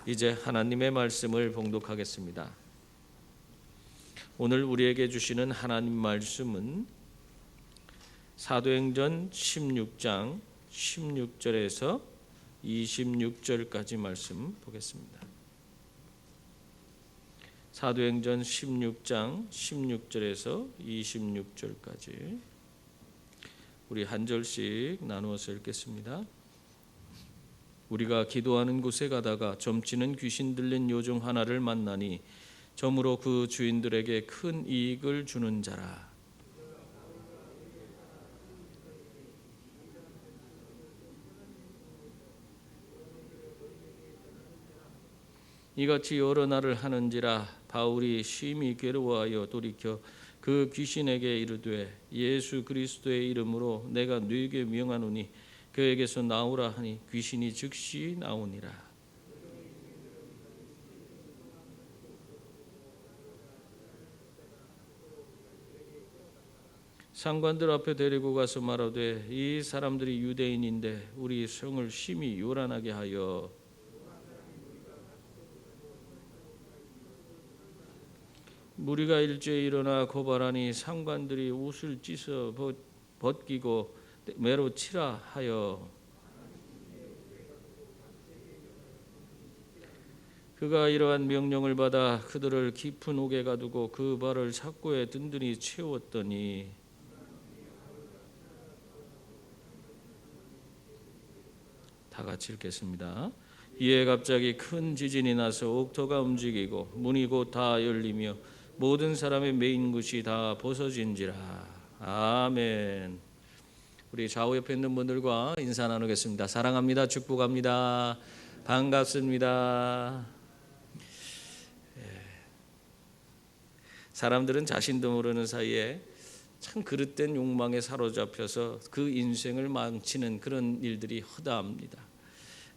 이제 하나님의 말씀을 봉독하겠습니다. 오늘 우리에게 주시는 하나님 말씀은 사도행전 16장 16절에서 26절까지 말씀 보겠습니다. 사도행전 16장 16절에서 26절까지 우리 한 절씩 나누어서 읽겠습니다. 우리가 기도하는 곳에 가다가 점치는 귀신 들린 요종 하나를 만나니 점으로 그 주인들에게 큰 이익을 주는 자라. 이같이 여러 날을 하는지라 바울이 심히 괴로워하여 돌이켜 그 귀신에게 이르되 예수 그리스도의 이름으로 내가 네게 명하노니 그에게서 나오라 하니 귀신이 즉시 나오니라. 상관들 앞에 데리고 가서 말하되 이 사람들이 유대인인데 우리 성을 심히 요란하게 하여 무리가 일제히 일어나 고발하니 상관들이 옷을 찢어 벗기고 매로 치라 하여 그가 이러한 명령을 받아 그들을 깊은 옥에 가두고 그 발을 삭고에 든든히 채웠더니 다 같이 읽겠습니다. 이에 갑자기 큰 지진이 나서 옥토가 움직이고 문이 곧 다 열리며 모든 사람의 메인 굿이 다 벗어진지라. 아멘. 우리 좌우 옆에 있는 분들과 인사 나누겠습니다. 사랑합니다. 축복합니다. 반갑습니다. 사람들은 자신도 모르는 사이에 참 그릇된 욕망에 사로잡혀서 그 인생을 망치는 그런 일들이 허다합니다.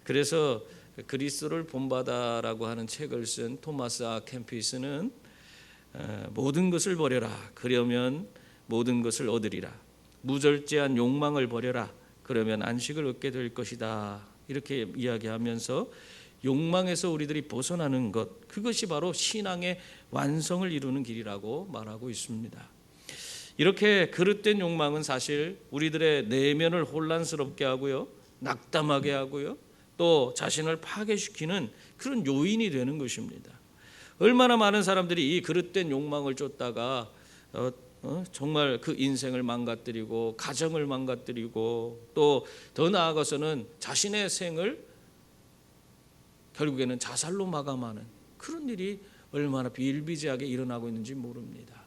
그래서 그리스도를 본받아라고 하는 책을 쓴 토마스 아 캠피스는 모든 것을 버려라. 그러면 모든 것을 얻으리라. 무절제한 욕망을 버려라. 그러면 안식을 얻게 될 것이다. 이렇게 이야기하면서 욕망에서 우리들이 벗어나는 것, 그것이 바로 신앙의 완성을 이루는 길이라고 말하고 있습니다. 이렇게 그릇된 욕망은 사실 우리들의 내면을 혼란스럽게 하고요, 낙담하게 하고요, 또 자신을 파괴시키는 그런 요인이 되는 것입니다. 얼마나 많은 사람들이 이 그릇된 욕망을 쫓다가 정말 그 인생을 망가뜨리고 가정을 망가뜨리고 또 더 나아가서는 자신의 생을 결국에는 자살로 마감하는 그런 일이 얼마나 비일비재하게 일어나고 있는지 모릅니다.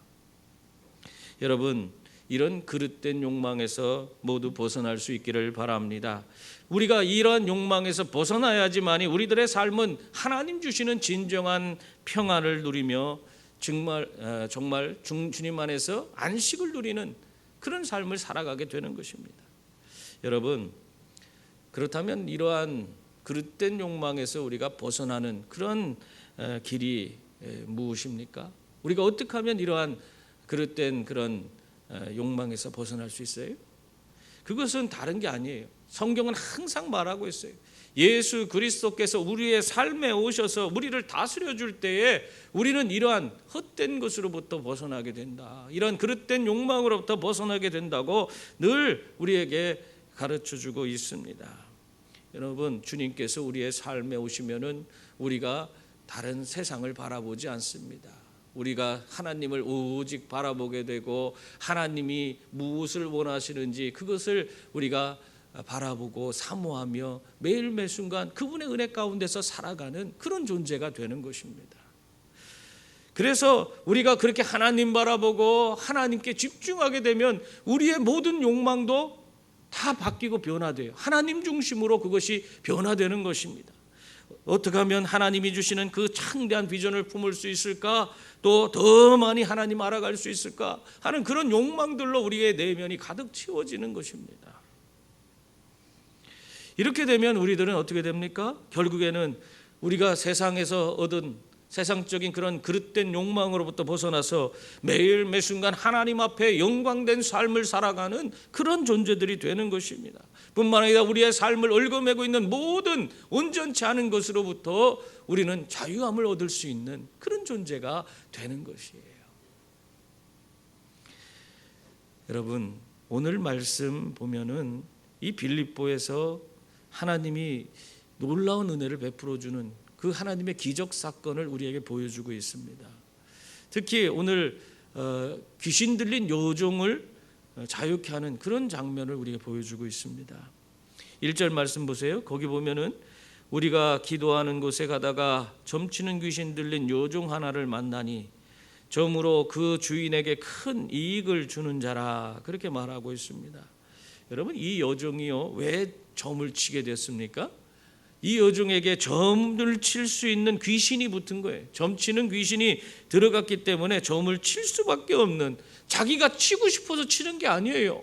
여러분, 이런 그릇된 욕망에서 모두 벗어날 수 있기를 바랍니다. 우리가 이러한 욕망에서 벗어나야지만이 우리들의 삶은 하나님 주시는 진정한 평안을 누리며 정말 주님 안에서 안식을 누리는 그런 삶을 살아가게 되는 것입니다. 여러분, 그렇다면 이러한 그릇된 욕망에서 우리가 벗어나는 그런 길이 무엇입니까? 우리가 어떻게 하면 이러한 그릇된 그런 욕망에서 벗어날 수 있어요? 그것은 다른 게 아니에요. 성경은 항상 말하고 있어요. 예수 그리스도께서 우리의 삶에 오셔서 우리를 다스려 줄 때에 우리는 이러한 헛된 것으로부터 벗어나게 된다. 이러한 그릇된 욕망으로부터 벗어나게 된다고 늘 우리에게 가르쳐 주고 있습니다. 여러분, 주님께서 우리의 삶에 오시면은 우리가 다른 세상을 바라보지 않습니다. 우리가 하나님을 오직 바라보게 되고 하나님이 무엇을 원하시는지 그것을 우리가 바라보고 사모하며 매일 매 순간 그분의 은혜 가운데서 살아가는 그런 존재가 되는 것입니다. 그래서 우리가 그렇게 하나님 바라보고 하나님께 집중하게 되면 우리의 모든 욕망도 다 바뀌고 변화돼요. 하나님 중심으로 그것이 변화되는 것입니다. 어떻게 하면 하나님이 주시는 그 창대한 비전을 품을 수 있을까? 또 더 많이 하나님 알아갈 수 있을까? 하는 그런 욕망들로 우리의 내면이 가득 채워지는 것입니다. 이렇게 되면 우리들은 어떻게 됩니까? 결국에는 우리가 세상에서 얻은 세상적인 그런 그릇된 욕망으로부터 벗어나서 매일 매순간 하나님 앞에 영광된 삶을 살아가는 그런 존재들이 되는 것입니다. 뿐만 아니라 우리의 삶을 얽어매고 있는 모든 온전치 않은 것으로부터 우리는 자유함을 얻을 수 있는 그런 존재가 되는 것이에요. 여러분, 오늘 말씀 보면은 이 빌립보에서 하나님이 놀라운 은혜를 베풀어 주는 그 하나님의 기적 사건을 우리에게 보여주고 있습니다. 특히 오늘 귀신 들린 여종을 자유케 하는 그런 장면을 우리에게 보여주고 있습니다. 1절 말씀 보세요. 거기 보면은 우리가 기도하는 곳에 가다가 점치는 귀신 들린 여종 하나를 만나니 점으로 그 주인에게 큰 이익을 주는 자라, 그렇게 말하고 있습니다. 여러분, 이 여종이요, 왜 점을 치게 됐습니까? 이 여종에게 점을 칠 수 있는 귀신이 붙은 거예요. 점치는 귀신이 들어갔기 때문에 점을 칠 수밖에 없는, 자기가 치고 싶어서 치는 게 아니에요.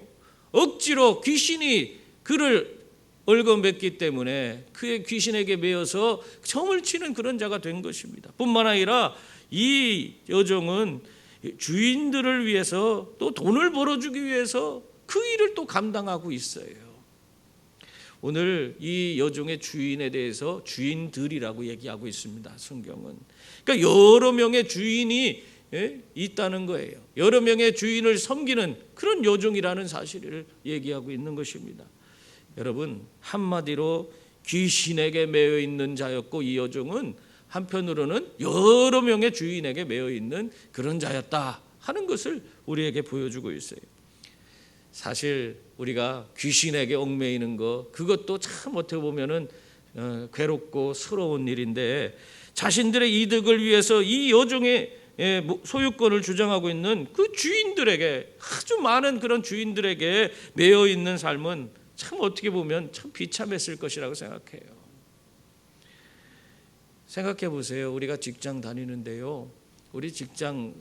억지로 귀신이 그를 얽어맸기 때문에 그의 귀신에게 매여서 점을 치는 그런 자가 된 것입니다. 뿐만 아니라 이 여종은 주인들을 위해서 또 돈을 벌어주기 위해서 그 일을 또 감당하고 있어요. 오늘 이 여종의 주인에 대해서 주인들이라고 얘기하고 있습니다. 성경은. 그러니까 여러 명의 주인이 있다는 거예요. 여러 명의 주인을 섬기는 그런 여종이라는 사실을 얘기하고 있는 것입니다. 여러분, 한마디로 귀신에게 매여 있는 자였고, 이 여종은 한편으로는 여러 명의 주인에게 매여 있는 그런 자였다 하는 것을 우리에게 보여주고 있어요. 사실 우리가 귀신에게 얽매이는 것, 그것도 참 어떻게 보면은 괴롭고 서러운 일인데, 자신들의 이득을 위해서 이 여종의 소유권을 주장하고 있는 그 주인들에게, 아주 많은 그런 주인들에게 매여 있는 삶은 참 어떻게 보면 참 비참했을 것이라고 생각해요. 생각해 보세요. 우리가 직장 다니는데요, 우리 직장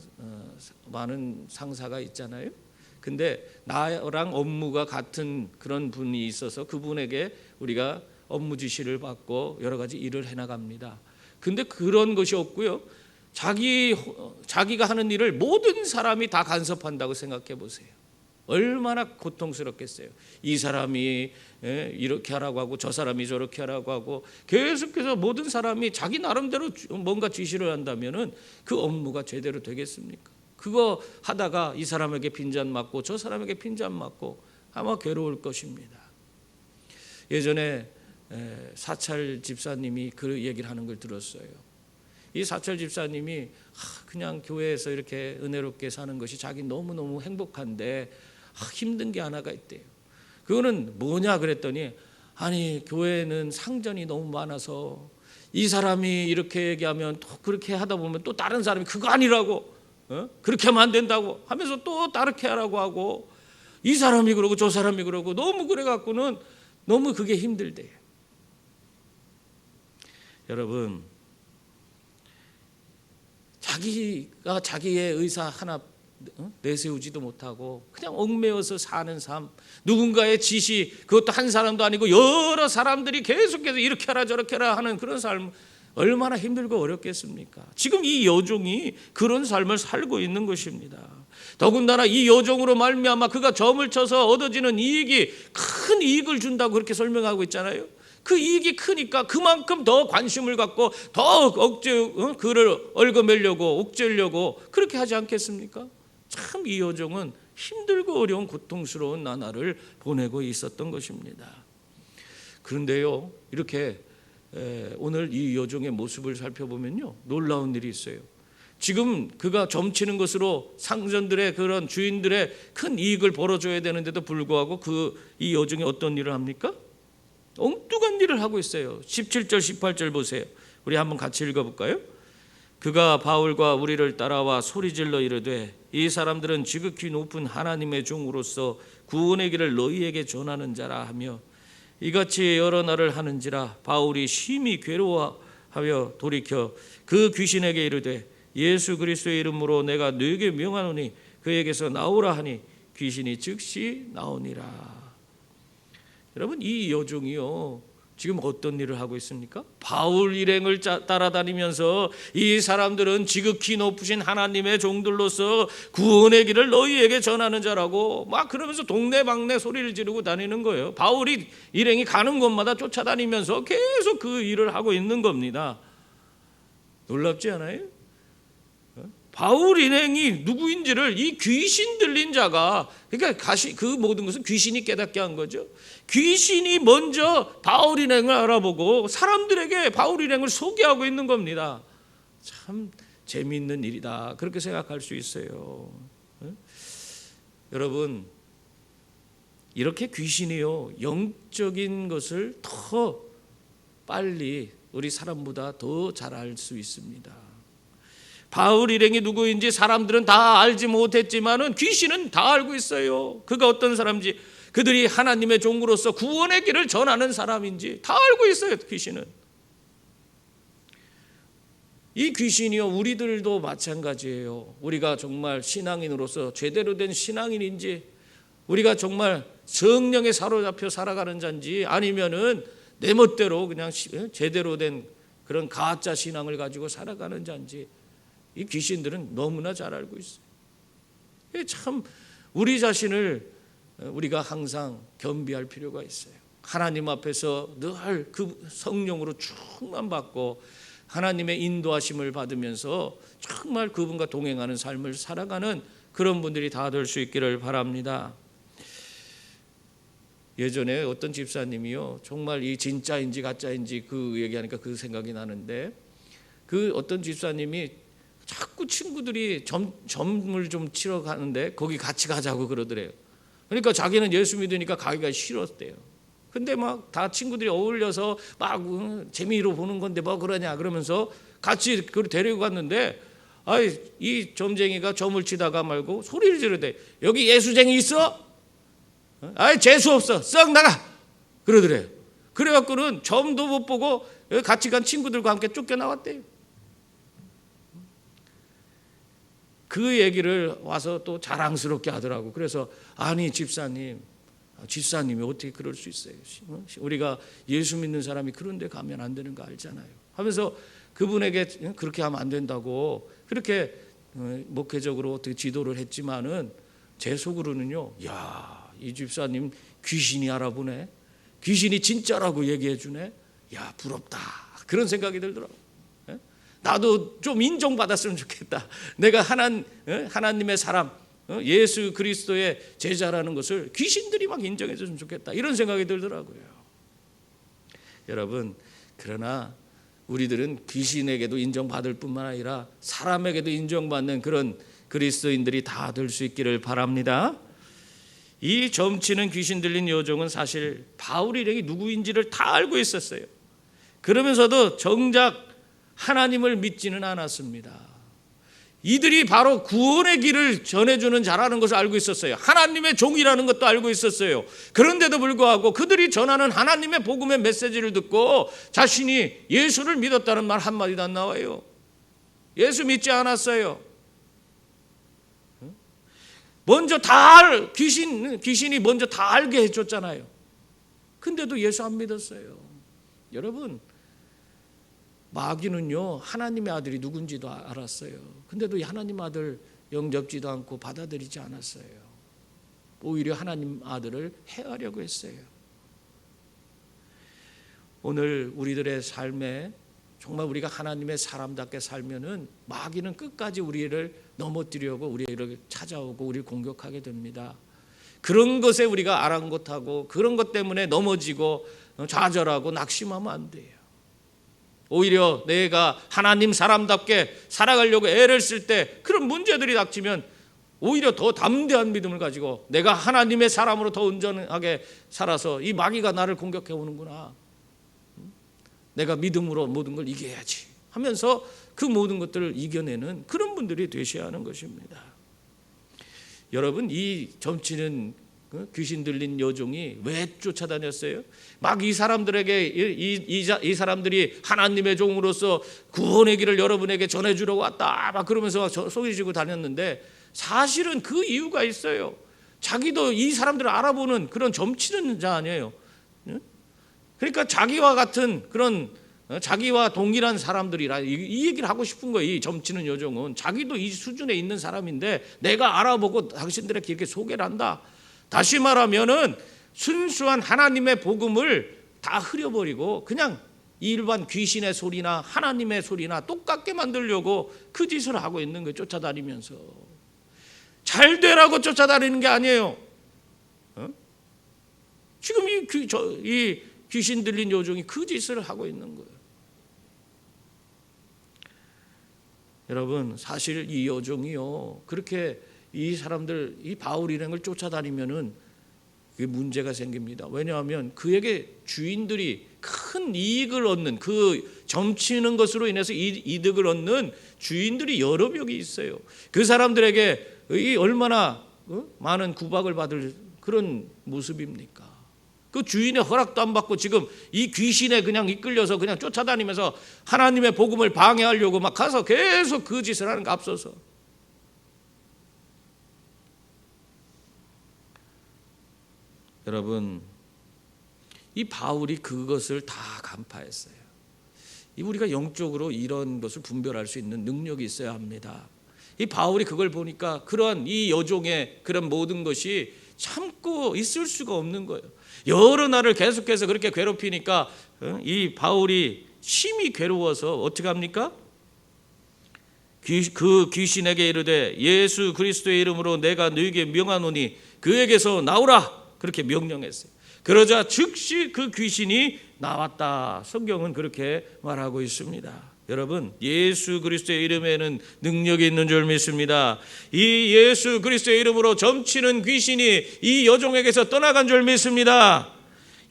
많은 상사가 있잖아요. 근데 나랑 업무가 같은 그런 분이 있어서 그분에게 우리가 업무 지시를 받고 여러 가지 일을 해나갑니다. 근데 그런 것이 없고요, 자기가 하는 일을 모든 사람이 다 간섭한다고 생각해 보세요. 얼마나 고통스럽겠어요. 이 사람이 이렇게 하라고 하고 저 사람이 저렇게 하라고 하고 계속해서 모든 사람이 자기 나름대로 뭔가 지시를 한다면은 그 업무가 제대로 되겠습니까? 그거 하다가 이 사람에게 빈잔 맞고 저 사람에게 빈잔 맞고 아마 괴로울 것입니다. 예전에 사찰 집사님이 그 얘기를 하는 걸 들었어요. 이 사찰 집사님이 그냥 교회에서 이렇게 은혜롭게 사는 것이 자기 너무너무 행복한데 힘든 게 하나가 있대요. 그거는 뭐냐 그랬더니, 아니 교회는 상전이 너무 많아서 이 사람이 이렇게 얘기하면 또 그렇게 하다 보면 또 다른 사람이 그거 아니라고, 그렇게 하면 안 된다고 하면서 또 다르게 하라고 하고, 이 사람이 그러고 저 사람이 그러고 너무 그래갖고는 너무 그게 힘들대요. 여러분, 자기가 자기의 의사 하나 내세우지도 못하고 그냥 얽매여서 사는 삶, 누군가의 지시, 그것도 한 사람도 아니고 여러 사람들이 계속해서 이렇게 하라 저렇게 하라 하는 그런 삶, 얼마나 힘들고 어렵겠습니까? 지금 이 여종이 그런 삶을 살고 있는 것입니다. 더군다나 이 여종으로 말미암아 그가 점을 쳐서 얻어지는 이익이 큰 이익을 준다고 그렇게 설명하고 있잖아요. 그 이익이 크니까 그만큼 더 관심을 갖고 더 그를 얽어매려고 옥죄려고 그렇게 하지 않겠습니까? 참 이 여종은 힘들고 어려운 고통스러운 나날을 보내고 있었던 것입니다. 그런데요, 이렇게 오늘 이 여종의 모습을 살펴보면요, 놀라운 일이 있어요. 지금 그가 점치는 것으로 상전들의 그런 주인들의 큰 이익을 벌어줘야 되는데도 불구하고 이 여종이 어떤 일을 합니까? 엉뚱한 일을 하고 있어요. 17절 18절 보세요. 우리 한번 같이 읽어볼까요? 그가 바울과 우리를 따라와 소리질러 이르되, 이 사람들은 지극히 높은 하나님의 종으로서 구원의 길을 너희에게 전하는 자라 하며, 이같이 여러 날을 하는지라 바울이 심히 괴로워하여 돌이켜 그 귀신에게 이르되, 예수 그리스도의 이름으로 내가 너에게 명하노니 그에게서 나오라 하니 귀신이 즉시 나오니라. 여러분, 이 여종이요, 지금 어떤 일을 하고 있습니까? 바울 일행을 따라다니면서 이 사람들은 지극히 높으신 하나님의 종들로서 구원의 길을 너희에게 전하는 자라고 막 그러면서 동네방네 소리를 지르고 다니는 거예요. 바울이 일행이 가는 곳마다 쫓아다니면서 계속 그 일을 하고 있는 겁니다. 놀랍지 않아요? 바울 일행이 누구인지를 이 귀신 들린 자가, 그러니까 그 모든 것은 귀신이 깨닫게 한 거죠. 귀신이 먼저 바울 일행을 알아보고 사람들에게 바울 일행을 소개하고 있는 겁니다. 참 재미있는 일이다, 그렇게 생각할 수 있어요. 여러분, 이렇게 귀신이요 영적인 것을 더 빨리 우리 사람보다 더 잘 알 수 있습니다. 바울 일행이 누구인지 사람들은 다 알지 못했지만은 귀신은 다 알고 있어요. 그가 어떤 사람인지, 그들이 하나님의 종으로서 구원의 길을 전하는 사람인지 다 알고 있어요. 귀신은. 이 귀신이요 우리들도 마찬가지예요. 우리가 정말 신앙인으로서 제대로 된 신앙인인지, 우리가 정말 성령에 사로잡혀 살아가는 자인지, 아니면은 내 멋대로 그냥 제대로 된 그런 가짜 신앙을 가지고 살아가는 자인지, 이 귀신들은 너무나 잘 알고 있어요. 참 우리 자신을 우리가 항상 겸비할 필요가 있어요. 하나님 앞에서 늘 그 성령으로 충만받고 하나님의 인도하심을 받으면서 정말 그분과 동행하는 삶을 살아가는 그런 분들이 다 될 수 있기를 바랍니다. 예전에 어떤 집사님이요 정말 이 진짜인지 가짜인지 그 얘기하니까 그 생각이 나는데, 그 어떤 집사님이 자꾸 친구들이 점을 좀 치러 가는데 거기 같이 가자고 그러더래요. 그러니까 자기는 예수 믿으니까 가기가 싫었대요. 근데 막 다 친구들이 어울려서 막 재미로 보는 건데 뭐 그러냐 그러면서 같이 그걸 데리고 갔는데, 이 점쟁이가 점을 치다가 말고 소리를 지르대. 여기 예수쟁이 있어? 재수 없어, 썩 나가, 그러더래요. 그래갖고는 점도 못 보고 같이 간 친구들과 함께 쫓겨나왔대요. 그 얘기를 와서 또 자랑스럽게 하더라고. 그래서 아니 집사님이 어떻게 그럴 수 있어요? 우리가 예수 믿는 사람이 그런 데 가면 안 되는 거 알잖아요 하면서 그분에게 그렇게 하면 안 된다고 그렇게 목회적으로 어떻게 지도를 했지만은 제 속으로는요, 야, 이 집사님 귀신이 알아보네, 귀신이 진짜라고 얘기해 주네, 야 부럽다, 그런 생각이 들더라고요. 나도 좀 인정받았으면 좋겠다. 내가 하나님의 사람, 예수 그리스도의 제자라는 것을 귀신들이 막 인정해 줬으면 좋겠다, 이런 생각이 들더라고요. 여러분, 그러나 우리들은 귀신에게도 인정받을 뿐만 아니라 사람에게도 인정받는 그런 그리스도인들이 다 될 수 있기를 바랍니다. 이 점치는 귀신 들린 여종은 사실 바울 일행이 누구인지를 다 알고 있었어요. 그러면서도 정작 하나님을 믿지는 않았습니다. 이들이 바로 구원의 길을 전해주는 자라는 것을 알고 있었어요. 하나님의 종이라는 것도 알고 있었어요. 그런데도 불구하고 그들이 전하는 하나님의 복음의 메시지를 듣고 자신이 예수를 믿었다는 말 한마디도 안 나와요. 예수 믿지 않았어요. 먼저 귀신이 먼저 다 알게 해줬잖아요. 근데도 예수 안 믿었어요. 여러분, 마귀는요 하나님의 아들이 누군지도 알았어요. 근데도 하나님 아들 영접지도 않고 받아들이지 않았어요. 오히려 하나님 아들을 해하려고 했어요. 오늘 우리들의 삶에 정말 우리가 하나님의 사람답게 살면은 마귀는 끝까지 우리를 넘어뜨리려고 우리를 찾아오고 우리를 공격하게 됩니다. 그런 것에 우리가 아랑곳하고 그런 것 때문에 넘어지고 좌절하고 낙심하면 안 돼요. 오히려 내가 하나님 사람답게 살아가려고 애를 쓸 때 그런 문제들이 닥치면 오히려 더 담대한 믿음을 가지고 내가 하나님의 사람으로 더 온전하게 살아서 이 마귀가 나를 공격해 오는구나, 내가 믿음으로 모든 걸 이겨야지 하면서 그 모든 것들을 이겨내는 그런 분들이 되셔야 하는 것입니다. 여러분, 이 점치는 귀신 들린 여종이 왜 쫓아다녔어요? 막 이 사람들에게 이 사람들이 하나님의 종으로서 구원의 길을 여러분에게 전해주려고 왔다 막 그러면서 소리지고 다녔는데 사실은 그 이유가 있어요. 자기도 이 사람들을 알아보는 그런 점치는 자 아니에요. 그러니까 자기와 같은 그런 자기와 동일한 사람들이라 이 얘기를 하고 싶은 거예요. 이 점치는 여종은 자기도 이 수준에 있는 사람인데 내가 알아보고 당신들에게 이렇게 소개를 한다. 다시 말하면은 순수한 하나님의 복음을 다 흐려버리고 그냥 일반 귀신의 소리나 하나님의 소리나 똑같게 만들려고 그 짓을 하고 있는 거예요. 쫓아다니면서 잘 되라고 쫓아다니는 게 아니에요. 지금 이 귀신 들린 여종이 그 짓을 하고 있는 거예요. 여러분, 사실 이 여종이요, 그렇게 이 사람들, 이 바울 일행을 쫓아다니면은 그게 문제가 생깁니다. 왜냐하면 그에게 주인들이 큰 이익을 얻는, 그 점치는 것으로 인해서 이득을 얻는 주인들이 여러 명이 있어요. 그 사람들에게 얼마나 많은 구박을 받을 그런 모습입니까? 그 주인의 허락도 안 받고 지금 이 귀신에 그냥 이끌려서 그냥 쫓아다니면서 하나님의 복음을 방해하려고 막 가서 계속 그 짓을 하는 거 앞서서. 여러분, 이 바울이 그것을 다 간파했어요. 우리가 영적으로 이런 것을 분별할 수 있는 능력이 있어야 합니다. 이 바울이 그걸 보니까 그런 이 여종의 그런 모든 것이 참고 있을 수가 없는 거예요. 여러 날을 계속해서 그렇게 괴롭히니까 이 바울이 심히 괴로워서 어떻게 합니까? 그 귀신에게 이르되 예수 그리스도의 이름으로 내가 너에게 명하노니 그에게서 나오라, 그렇게 명령했어요. 그러자 즉시 그 귀신이 나왔다. 성경은 그렇게 말하고 있습니다. 여러분, 예수 그리스도의 이름에는 능력이 있는 줄 믿습니다. 이 예수 그리스도의 이름으로 점치는 귀신이 이 여종에게서 떠나간 줄 믿습니다.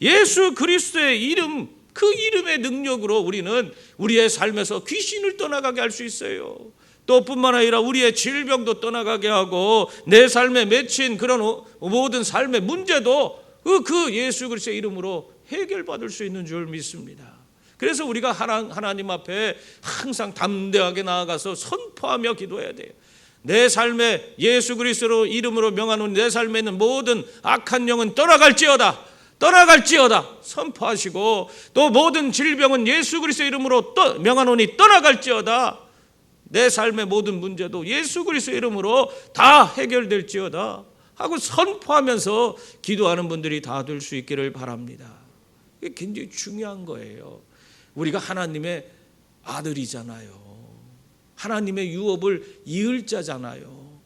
예수 그리스도의 이름, 그 이름의 능력으로 우리는 우리의 삶에서 귀신을 떠나가게 할 수 있어요. 또 뿐만 아니라 우리의 질병도 떠나가게 하고 내 삶에 맺힌 그런 모든 삶의 문제도 그 예수 그리스도의 이름으로 해결받을 수 있는 줄 믿습니다. 그래서 우리가 하나님 앞에 항상 담대하게 나아가서 선포하며 기도해야 돼요. 내 삶에 예수 그리스도 이름으로 명하노니 내 삶에 있는 모든 악한 영은 떠나갈지어다, 떠나갈지어다 선포하시고, 또 모든 질병은 예수 그리스도 이름으로 명하노니 떠나갈지어다, 내 삶의 모든 문제도 예수 그리스도 이름으로 다 해결될지어다 하고 선포하면서 기도하는 분들이 다 될 수 있기를 바랍니다. 이게 굉장히 중요한 거예요. 우리가 하나님의 아들이잖아요. 하나님의 유업을 이을 자잖아요.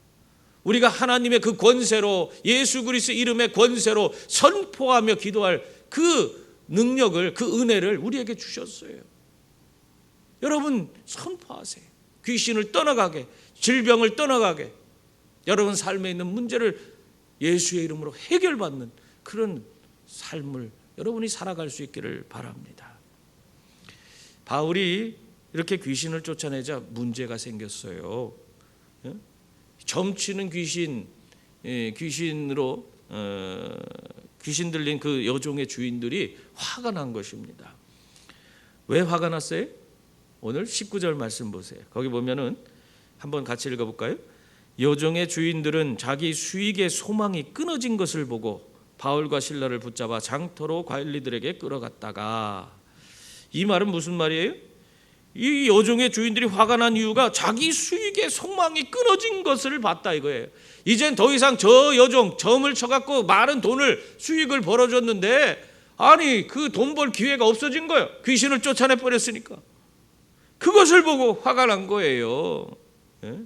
우리가 하나님의 그 권세로, 예수 그리스도 이름의 권세로 선포하며 기도할 그 능력을, 그 은혜를 우리에게 주셨어요. 여러분 선포하세요. 귀신을 떠나가게, 질병을 떠나가게, 여러분 삶에 있는 문제를 예수의 이름으로 해결받는 그런 삶을 여러분이 살아갈 수 있기를 바랍니다. 바울이 이렇게 귀신을 쫓아내자 문제가 생겼어요. 점치는 귀신으로 귀신 들린 그 여종의 주인들이 화가 난 것입니다. 왜 화가 났어요? 오늘 19절 말씀 보세요. 거기 보면은 한번 같이 읽어볼까요? 여종의 주인들은 자기 수익의 소망이 끊어진 것을 보고 바울과 실라를 붙잡아 장터로 관리들에게 끌어갔다가, 이 말은 무슨 말이에요? 이 여종의 주인들이 화가 난 이유가 자기 수익의 소망이 끊어진 것을 봤다 이거예요. 이젠 더 이상 저 여종 점을 쳐갖고 많은 돈을 수익을 벌어줬는데, 아니 그 돈 벌 기회가 없어진 거예요. 귀신을 쫓아내 버렸으니까. 그것을 보고 화가 난 거예요. 예?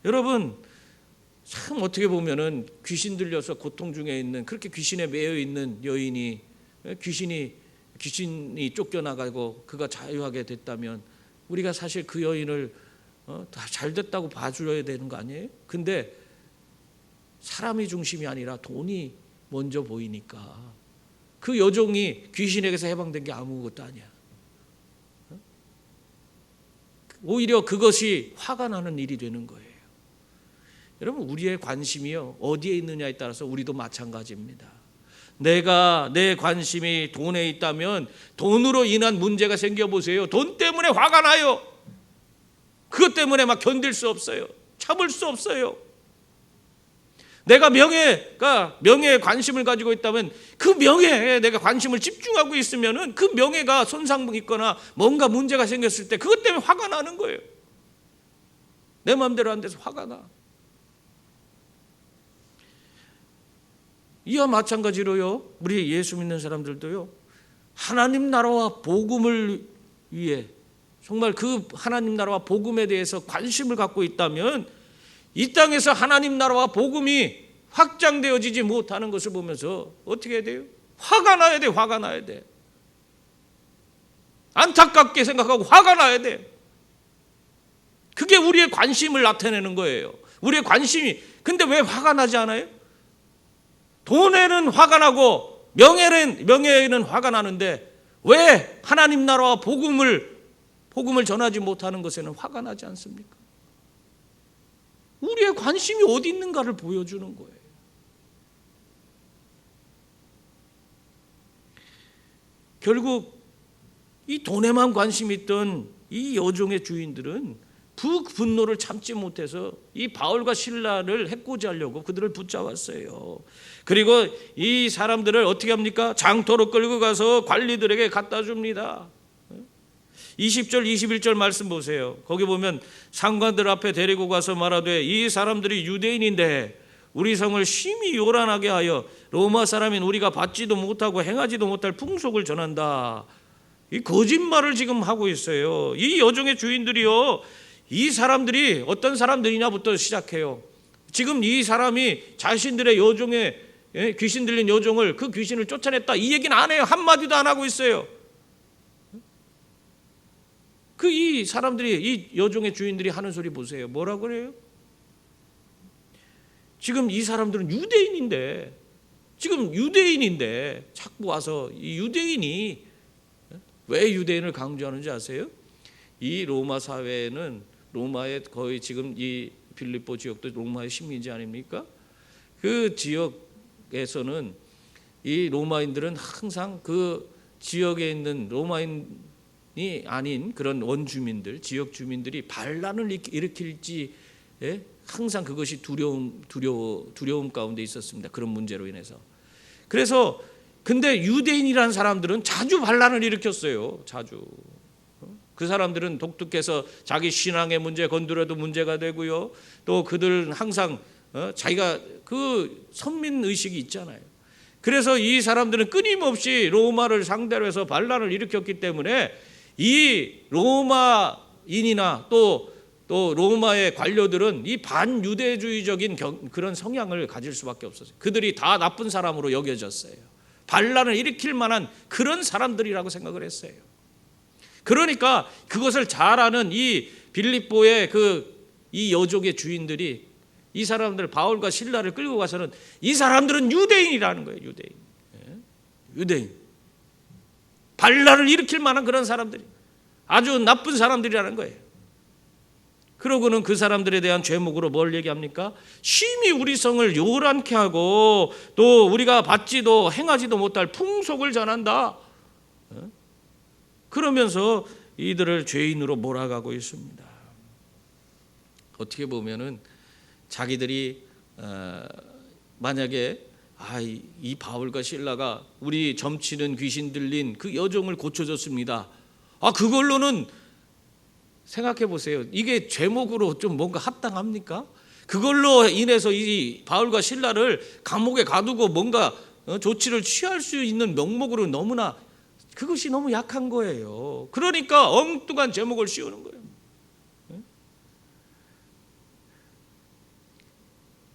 여러분 참 어떻게 보면은 귀신 들려서 고통 중에 있는, 그렇게 귀신에 매여 있는 여인이 귀신이 쫓겨나가고 그가 자유하게 됐다면 우리가 사실 그 여인을 다 잘 됐다고 봐줘야 되는 거 아니에요? 근데 사람이 중심이 아니라 돈이 먼저 보이니까 그 여종이 귀신에게서 해방된 게 아무것도 아니야. 오히려 그것이 화가 나는 일이 되는 거예요. 여러분 우리의 관심이요 어디에 있느냐에 따라서 우리도 마찬가지입니다. 내가 내 관심이 돈에 있다면 돈으로 인한 문제가 생겨보세요. 돈 때문에 화가 나요. 그것 때문에 막 견딜 수 없어요. 참을 수 없어요. 내가 명예에 관심을 가지고 있다면 그 명예에 내가 관심을 집중하고 있으면은 그 명예가 손상있거나 뭔가 문제가 생겼을 때 그것 때문에 화가 나는 거예요. 내 마음대로 안 돼서 화가 나. 이와 마찬가지로요, 우리 예수 믿는 사람들도요, 하나님 나라와 복음을 위해 정말 그 하나님 나라와 복음에 대해서 관심을 갖고 있다면 이 땅에서 하나님 나라와 복음이 확장되어지지 못하는 것을 보면서 어떻게 해야 돼요? 화가 나야 돼. 화가 나야 돼. 안타깝게 생각하고 화가 나야 돼. 그게 우리의 관심을 나타내는 거예요. 우리의 관심이. 근데 왜 화가 나지 않아요? 돈에는 화가 나고 명예에는 화가 나는데 왜 하나님 나라와 복음을 전하지 못하는 것에는 화가 나지 않습니까? 우리의 관심이 어디 있는가를 보여주는 거예요. 결국 이 돈에만 관심이 있던 이 여종의 주인들은 분노를 참지 못해서 이 바울과 실라를 해코지하려고 그들을 붙잡았어요. 그리고 이 사람들을 어떻게 합니까? 장터로 끌고 가서 관리들에게 갖다 줍니다. 20절 21절 말씀 보세요. 거기 보면 상관들 앞에 데리고 가서 말하되 이 사람들이 유대인인데 우리 성을 심히 요란하게 하여 로마 사람인 우리가 받지도 못하고 행하지도 못할 풍속을 전한다. 이 거짓말을 지금 하고 있어요. 이 여종의 주인들이요, 이 사람들이 어떤 사람들이냐부터 시작해요. 지금 이 사람이 자신들의 여종의 귀신 들린 여종을 그 귀신을 쫓아냈다 이 얘기는 안 해요. 한마디도 안 하고 있어요. 이 사람들이 이 여종의 주인들이 하는 소리 보세요. 뭐라고 그래요? 지금 이 사람들은 유대인인데 자꾸 와서 이 유대인이 왜 유대인을 강조하는지 아세요? 이 로마 사회는 로마의 거의 지금 이 빌립보 지역도 로마의 식민지 아닙니까? 그 지역에서는 이 로마인들은 항상 그 지역에 있는 로마인이 아닌 그런 원주민들, 지역 주민들이 반란을 일으킬지 항상 그것이 두려움 가운데 있었습니다. 그런 문제로 인해서. 그래서 근데 유대인이라는 사람들은 자주 반란을 일으켰어요. 자주. 그 사람들은 독특해서 자기 신앙의 문제 건드려도 문제가 되고요. 또 그들은 항상 자기가 그 선민 의식이 있잖아요. 그래서 이 사람들은 끊임없이 로마를 상대로 해서 반란을 일으켰기 때문에 이 로마인이나 또 로마의 관료들은 이 반유대주의적인 그런 성향을 가질 수밖에 없었어요. 그들이 다 나쁜 사람으로 여겨졌어요. 반란을 일으킬 만한 그런 사람들이라고 생각을 했어요. 그러니까 그것을 잘 아는 이 빌립보의 이 여족의 주인들이 이 사람들 바울과 실라를 끌고 가서는 이 사람들은 유대인이라는 거예요. 유대인. 반란을 일으킬 만한 그런 사람들이 아주 나쁜 사람들이라는 거예요. 그러고는 그 사람들에 대한 죄목으로 뭘 얘기합니까? 심히 우리 성을 요란케 하고 또 우리가 받지도 행하지도 못할 풍속을 전한다. 그러면서 이들을 죄인으로 몰아가고 있습니다. 어떻게 보면은 자기들이 만약에 이 바울과 실라가 우리 점치는 귀신 들린 그 여종을 고쳐줬습니다. 그걸로는 생각해 보세요. 이게 죄목으로 좀 뭔가 합당합니까? 그걸로 인해서 이 바울과 실라를 감옥에 가두고 뭔가 조치를 취할 수 있는 명목으로 너무나 그것이 너무 약한 거예요. 그러니까 엉뚱한 제목을 씌우는 거예요.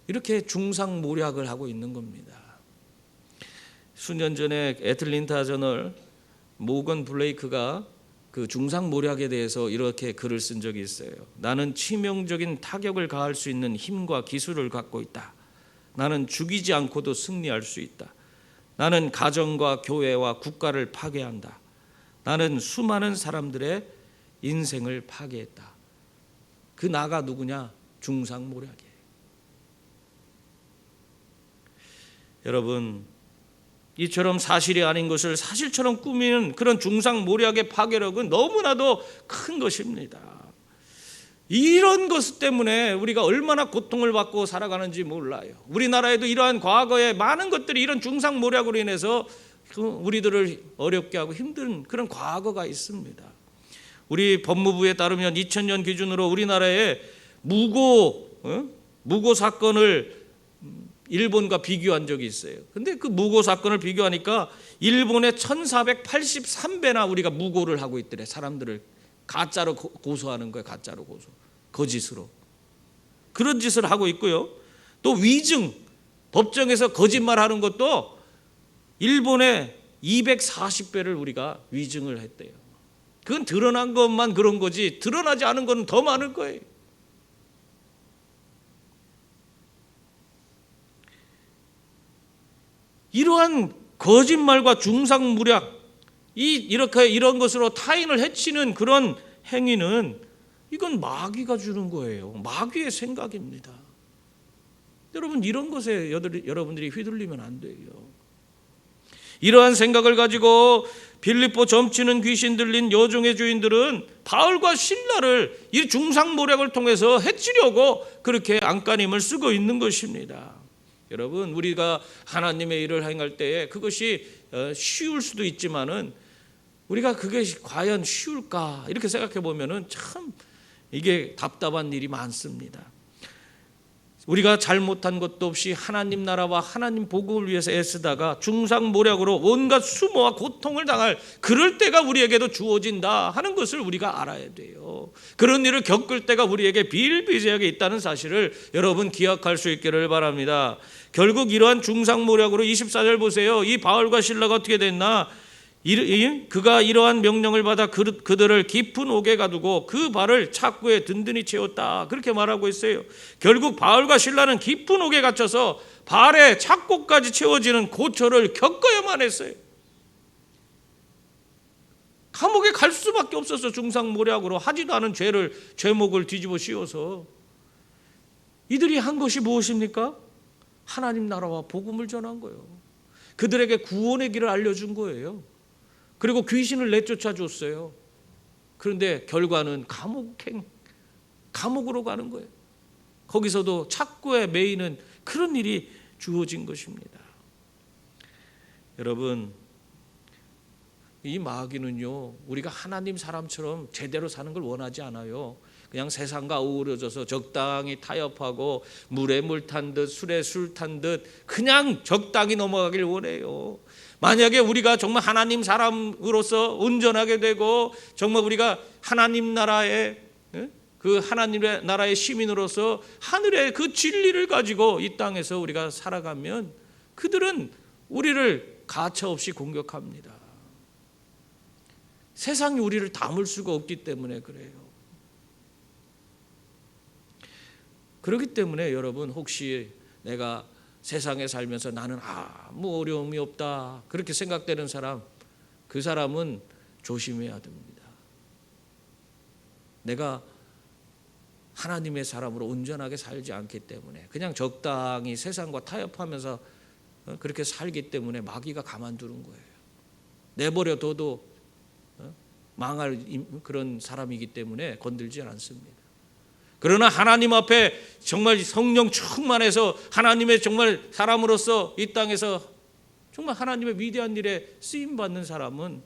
이렇게 중상모략을 하고 있는 겁니다. 수년 전에 애틀랜타 저널 모건 블레이크가 그 중상모략에 대해서 이렇게 글을 쓴 적이 있어요. 나는 치명적인 타격을 가할 수 있는 힘과 기술을 갖고 있다. 나는 죽이지 않고도 승리할 수 있다. 나는 가정과 교회와 국가를 파괴한다. 나는 수많은 사람들의 인생을 파괴했다. 그 나가 누구냐? 중상모략이에요. 여러분, 이처럼 사실이 아닌 것을 사실처럼 꾸미는 그런 중상모략의 파괴력은 너무나도 큰 것입니다. 이런 것 때문에 우리가 얼마나 고통을 받고 살아가는지 몰라요. 우리나라에도 이러한 과거의 많은 것들이 이런 중상모략으로 인해서 우리들을 어렵게 하고 힘든 그런 과거가 있습니다. 우리 법무부에 따르면 2000년 기준으로 우리나라에 무고 사건을 일본과 비교한 적이 있어요. 근데 그 무고 사건을 비교하니까 일본의 1483배나 우리가 무고를 하고 있더래. 사람들을 가짜로 고소하는 거예요. 가짜로 고소, 거짓으로. 그런 짓을 하고 있고요. 또 위증, 법정에서 거짓말하는 것도 일본의 240배를 우리가 위증을 했대요. 그건 드러난 것만 그런 거지 드러나지 않은 건 더 많을 거예요. 이러한 거짓말과 중상모략, 이런 것으로 타인을 해치는 그런 행위는 이건 마귀가 주는 거예요. 마귀의 생각입니다. 여러분, 이런 것에 여러분들이 휘둘리면 안 돼요. 이러한 생각을 가지고 빌립보 점치는 귀신 들린 여종의 주인들은 바울과 실라를 이 중상모략을 통해서 해치려고 그렇게 안간힘을 쓰고 있는 것입니다. 여러분, 우리가 하나님의 일을 행할 때에 그것이 쉬울 수도 있지만은 우리가 그게 과연 쉬울까 이렇게 생각해 보면은 참 이게 답답한 일이 많습니다. 우리가 잘못한 것도 없이 하나님 나라와 하나님 복음을 위해서 애쓰다가 중상모략으로 온갖 수모와 고통을 당할 그럴 때가 우리에게도 주어진다 하는 것을 우리가 알아야 돼요. 그런 일을 겪을 때가 우리에게 비일비재하게 있다는 사실을 여러분 기억할 수 있기를 바랍니다. 결국 이러한 중상모략으로 24절 보세요. 이 바울과 실라가 어떻게 됐나? 그가 이러한 명령을 받아 그들을 깊은 옥에 가두고 그 발을 착고에 든든히 채웠다. 그렇게 말하고 있어요. 결국 바울과 실라는 깊은 옥에 갇혀서 발에 착고까지 채워지는 고초를 겪어야만 했어요. 감옥에 갈 수밖에 없었어. 중상모략으로 하지도 않은 죄목을 뒤집어 씌워서. 이들이 한 것이 무엇입니까? 하나님 나라와 복음을 전한 거예요. 그들에게 구원의 길을 알려준 거예요. 그리고 귀신을 내쫓아 줬어요. 그런데 결과는 감옥으로 가는 거예요. 거기서도 착고에 매이는 그런 일이 주어진 것입니다. 여러분, 이 마귀는요, 우리가 하나님 사람처럼 제대로 사는 걸 원하지 않아요. 그냥 세상과 어우러져서 적당히 타협하고 물에 물 탄 듯 술에 술 탄 듯 그냥 적당히 넘어가길 원해요. 만약에 우리가 정말 하나님 사람으로서 온전하게 되고 정말 우리가 하나님 나라의 그 하나님의 나라의 시민으로서 하늘의 그 진리를 가지고 이 땅에서 우리가 살아가면 그들은 우리를 가차없이 공격합니다. 세상이 우리를 담을 수가 없기 때문에 그래요. 그렇기 때문에 여러분, 혹시 내가 세상에 살면서 나는 아무 어려움이 없다 그렇게 생각되는 사람, 그 사람은 조심해야 됩니다. 내가 하나님의 사람으로 온전하게 살지 않기 때문에 그냥 적당히 세상과 타협하면서 그렇게 살기 때문에 마귀가 가만두는 거예요. 내버려둬도 망할 그런 사람이기 때문에 건들지 않습니다. 그러나 하나님 앞에 정말 성령 충만해서 하나님의 정말 사람으로서 이 땅에서 정말 하나님의 위대한 일에 쓰임받는 사람은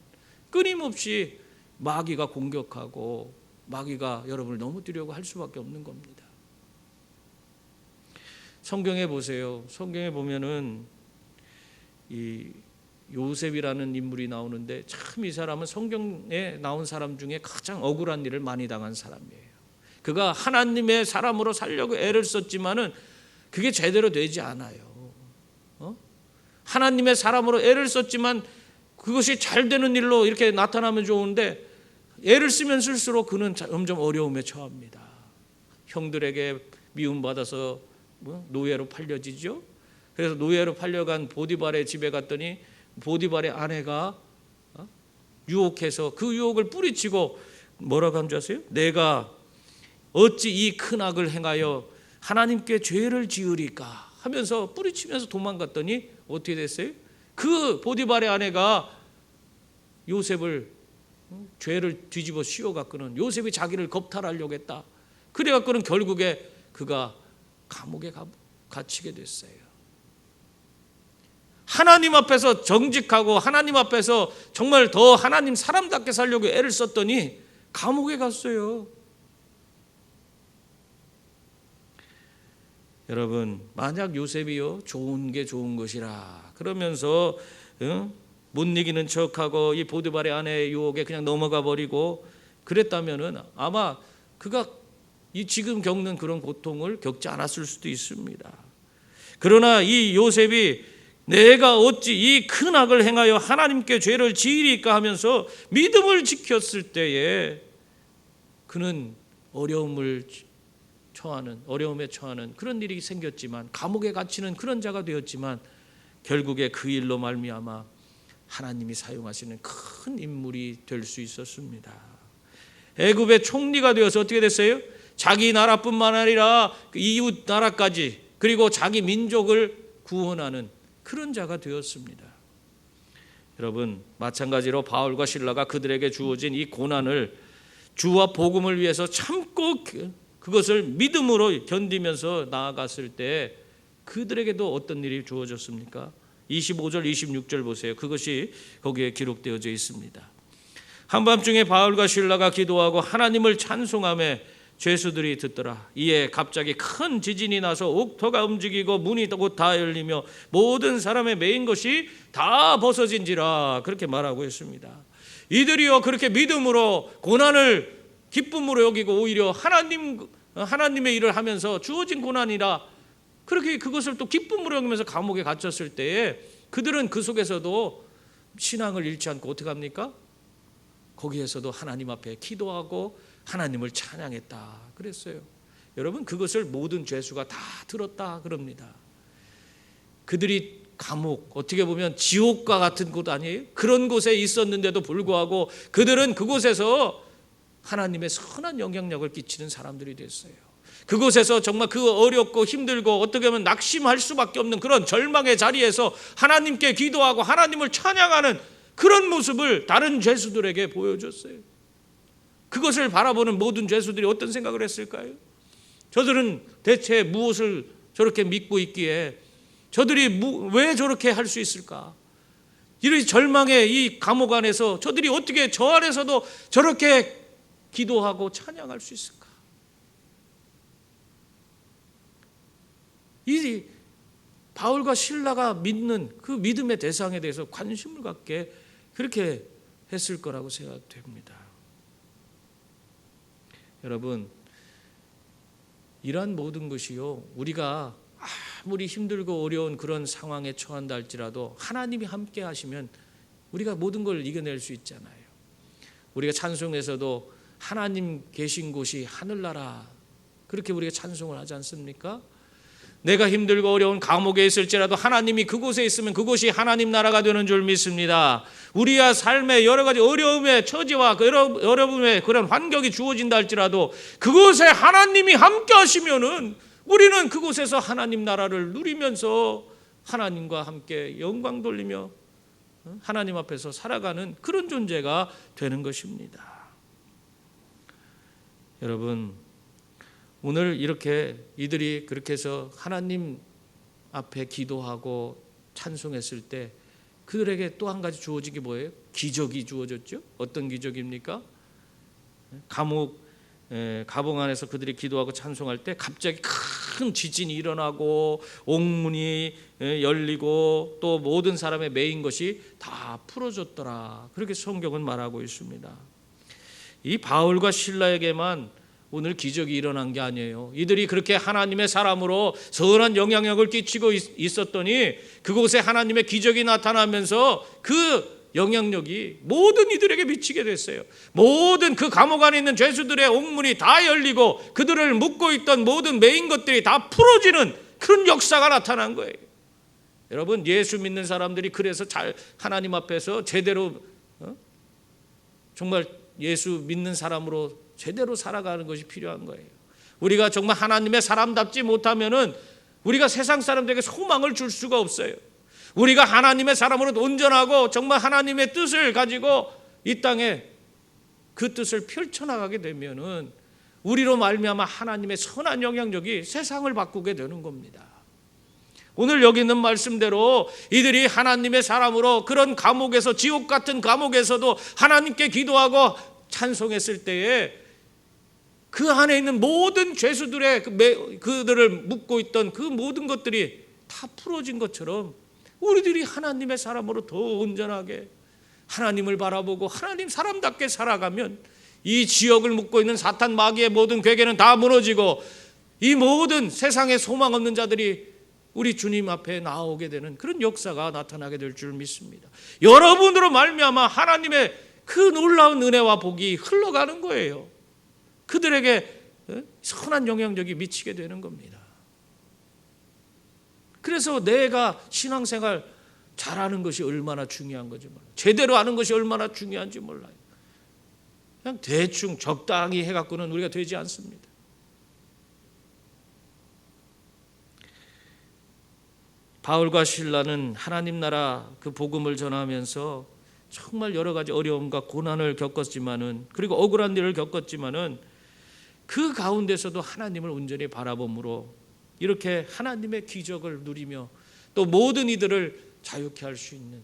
끊임없이 마귀가 공격하고 마귀가 여러분을 넘어뜨리려고 할 수밖에 없는 겁니다. 성경에 보세요. 성경에 보면은 이 요셉이라는 인물이 나오는데 참 이 사람은 성경에 나온 사람 중에 가장 억울한 일을 많이 당한 사람이에요. 그가 하나님의 사람으로 살려고 애를 썼지만은 그게 제대로 되지 않아요. 하나님의 사람으로 애를 썼지만 그것이 잘 되는 일로 이렇게 나타나면 좋은데 애를 쓰면 쓸수록 그는 점점 어려움에 처합니다. 형들에게 미움받아서 노예로 팔려지죠. 그래서 노예로 팔려간 보디발의 집에 갔더니 보디발의 아내가 유혹해서 그 유혹을 뿌리치고 뭐라고 한 줄 아세요? 내가 어찌 이 큰 악을 행하여 하나님께 죄를 지으리까 하면서 뿌리치면서 도망갔더니 어떻게 됐어요? 그 보디발의 아내가 요셉을 죄를 뒤집어 씌워갖고는 요셉이 자기를 겁탈하려고 했다. 그래갖고는 결국에 그가 감옥에 갇히게 됐어요. 하나님 앞에서 정직하고 하나님 앞에서 정말 더 하나님 사람답게 살려고 애를 썼더니 감옥에 갔어요. 여러분, 만약 요셉이요 좋은 게 좋은 것이라 그러면서 못 이기는 척하고 이 보디발의 아내의 유혹에 그냥 넘어가 버리고 그랬다면은 아마 그가 이 지금 겪는 그런 고통을 겪지 않았을 수도 있습니다. 그러나 이 요셉이 내가 어찌 이 큰 악을 행하여 하나님께 죄를 지으리까 하면서 믿음을 지켰을 때에 그는 어려움에 처하는 그런 일이 생겼지만 감옥에 갇히는 그런 자가 되었지만 결국에 그 일로 말미암아 하나님이 사용하시는 큰 인물이 될 수 있었습니다. 애굽의 총리가 되어서 어떻게 됐어요? 자기 나라뿐만 아니라 이웃 나라까지 그리고 자기 민족을 구원하는 그런 자가 되었습니다. 여러분, 마찬가지로 바울과 실라가 그들에게 주어진 이 고난을 주와 복음을 위해서 참고 그것을 믿음으로 견디면서 나아갔을 때 그들에게도 어떤 일이 주어졌습니까? 25절 26절 보세요. 그것이 거기에 기록되어져 있습니다. 한밤중에 바울과 실라가 기도하고 하나님을 찬송하며 죄수들이 듣더라. 이에 갑자기 큰 지진이 나서 옥토가 움직이고 문이 곧 다 열리며 모든 사람의 매인 것이 다 벗어진지라 그렇게 말하고 있습니다. 이들이요 그렇게 믿음으로 고난을 기쁨으로 여기고 오히려 하나님의 일을 하면서 주어진 고난이라 그렇게 그것을 또 기쁨으로 여기면서 감옥에 갇혔을 때에 그들은 그 속에서도 신앙을 잃지 않고 어떻게 합니까? 거기에서도 하나님 앞에 기도하고 하나님을 찬양했다 그랬어요. 여러분, 그것을 모든 죄수가 다 들었다 그럽니다. 그들이 감옥, 어떻게 보면 지옥과 같은 곳 아니에요? 그런 곳에 있었는데도 불구하고 그들은 그곳에서 하나님의 선한 영향력을 끼치는 사람들이 됐어요. 그곳에서 정말 그 어렵고 힘들고 어떻게 보면 낙심할 수밖에 없는 그런 절망의 자리에서 하나님께 기도하고 하나님을 찬양하는 그런 모습을 다른 죄수들에게 보여줬어요. 그것을 바라보는 모든 죄수들이 어떤 생각을 했을까요? 저들은 대체 무엇을 저렇게 믿고 있기에 저들이 왜 저렇게 할 수 있을까? 이런 절망의 이 감옥 안에서 저들이 어떻게 저 안에서도 저렇게 기도하고 찬양할 수 있을까? 이 바울과 실라가 믿는 그 믿음의 대상에 대해서 관심을 갖게 그렇게 했을 거라고 생각됩니다. 여러분, 이러한 모든 것이요 우리가 아무리 힘들고 어려운 그런 상황에 처한다 할지라도 하나님이 함께 하시면 우리가 모든 걸 이겨낼 수 있잖아요. 우리가 찬송에서도 하나님 계신 곳이 하늘나라 그렇게 우리가 찬송을 하지 않습니까? 내가 힘들고 어려운 감옥에 있을지라도 하나님이 그곳에 있으면 그곳이 하나님 나라가 되는 줄 믿습니다. 우리의 삶의 여러 가지 어려움의 처지와 여러분의 그런 환경이 주어진다 할지라도 그곳에 하나님이 함께 하시면은 우리는 그곳에서 하나님 나라를 누리면서 하나님과 함께 영광 돌리며 하나님 앞에서 살아가는 그런 존재가 되는 것입니다. 여러분, 오늘 이렇게 이들이 그렇게 해서 하나님 앞에 기도하고 찬송했을 때 그들에게 또 한 가지 주어진 게 뭐예요? 기적이 주어졌죠. 어떤 기적입니까? 가봉 안에서 그들이 기도하고 찬송할 때 갑자기 큰 지진이 일어나고 옥문이 열리고 또 모든 사람의 매인 것이 다 풀어졌더라. 그렇게 성경은 말하고 있습니다. 이 바울과 실라에게만 오늘 기적이 일어난 게 아니에요. 이들이 그렇게 하나님의 사람으로 선한 영향력을 끼치고 있었더니 그곳에 하나님의 기적이 나타나면서 그 영향력이 모든 이들에게 미치게 됐어요. 모든 그 감옥 안에 있는 죄수들의 옥문이 다 열리고 그들을 묶고 있던 모든 매인 것들이 다 풀어지는 그런 역사가 나타난 거예요. 여러분, 예수 믿는 사람들이 그래서 잘 하나님 앞에서 제대로 정말 예수 믿는 사람으로 제대로 살아가는 것이 필요한 거예요. 우리가 정말 하나님의 사람답지 못하면은 우리가 세상 사람들에게 소망을 줄 수가 없어요. 우리가 하나님의 사람으로 온전하고 정말 하나님의 뜻을 가지고 이 땅에 그 뜻을 펼쳐나가게 되면은 우리로 말미암아 하나님의 선한 영향력이 세상을 바꾸게 되는 겁니다. 오늘 여기 있는 말씀대로 이들이 하나님의 사람으로 그런 감옥에서, 지옥 같은 감옥에서도 하나님께 기도하고 찬송했을 때에 그 안에 있는 모든 죄수들의 그들을 묶고 있던 그 모든 것들이 다 풀어진 것처럼 우리들이 하나님의 사람으로 더 온전하게 하나님을 바라보고 하나님 사람답게 살아가면 이 지역을 묶고 있는 사탄 마귀의 모든 괴계는 다 무너지고 이 모든 세상에 소망 없는 자들이 우리 주님 앞에 나오게 되는 그런 역사가 나타나게 될 줄 믿습니다. 여러분으로 말미암아 하나님의 그 놀라운 은혜와 복이 흘러가는 거예요. 그들에게 선한 영향력이 미치게 되는 겁니다. 그래서 내가 신앙생활 잘하는 것이 얼마나 중요한 건지 몰라요. 제대로 하는 것이 얼마나 중요한지 몰라요. 그냥 대충 적당히 해갖고는 우리가 되지 않습니다. 바울과 실라는 하나님 나라 그 복음을 전하면서 정말 여러 가지 어려움과 고난을 겪었지만은, 그리고 억울한 일을 겪었지만은 그 가운데서도 하나님을 온전히 바라봄으로 이렇게 하나님의 기적을 누리며 또 모든 이들을 자유케 할 수 있는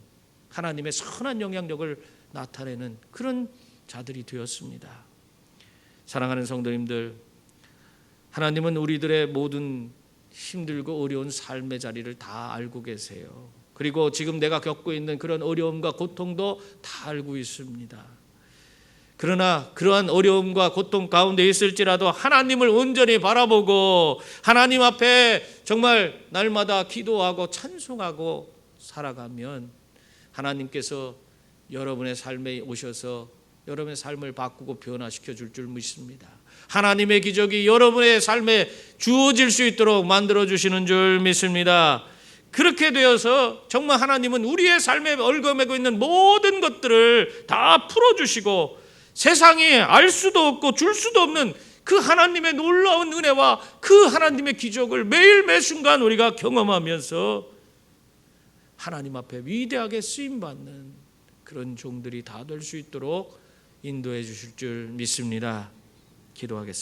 하나님의 선한 영향력을 나타내는 그런 자들이 되었습니다. 사랑하는 성도님들, 하나님은 우리들의 모든 힘들고 어려운 삶의 자리를 다 알고 계세요. 그리고 지금 내가 겪고 있는 그런 어려움과 고통도 다 알고 있습니다. 그러나 그러한 어려움과 고통 가운데 있을지라도 하나님을 온전히 바라보고 하나님 앞에 정말 날마다 기도하고 찬송하고 살아가면 하나님께서 여러분의 삶에 오셔서 여러분의 삶을 바꾸고 변화시켜 줄 줄 믿습니다. 하나님의 기적이 여러분의 삶에 주어질 수 있도록 만들어 주시는 줄 믿습니다. 그렇게 되어서 정말 하나님은 우리의 삶에 얽어매고 있는 모든 것들을 다 풀어주시고 세상이 알 수도 없고 줄 수도 없는 그 하나님의 놀라운 은혜와 그 하나님의 기적을 매일 매 순간 우리가 경험하면서 하나님 앞에 위대하게 쓰임받는 그런 종들이 다 될 수 있도록 인도해 주실 줄 믿습니다. 기도하겠습니다.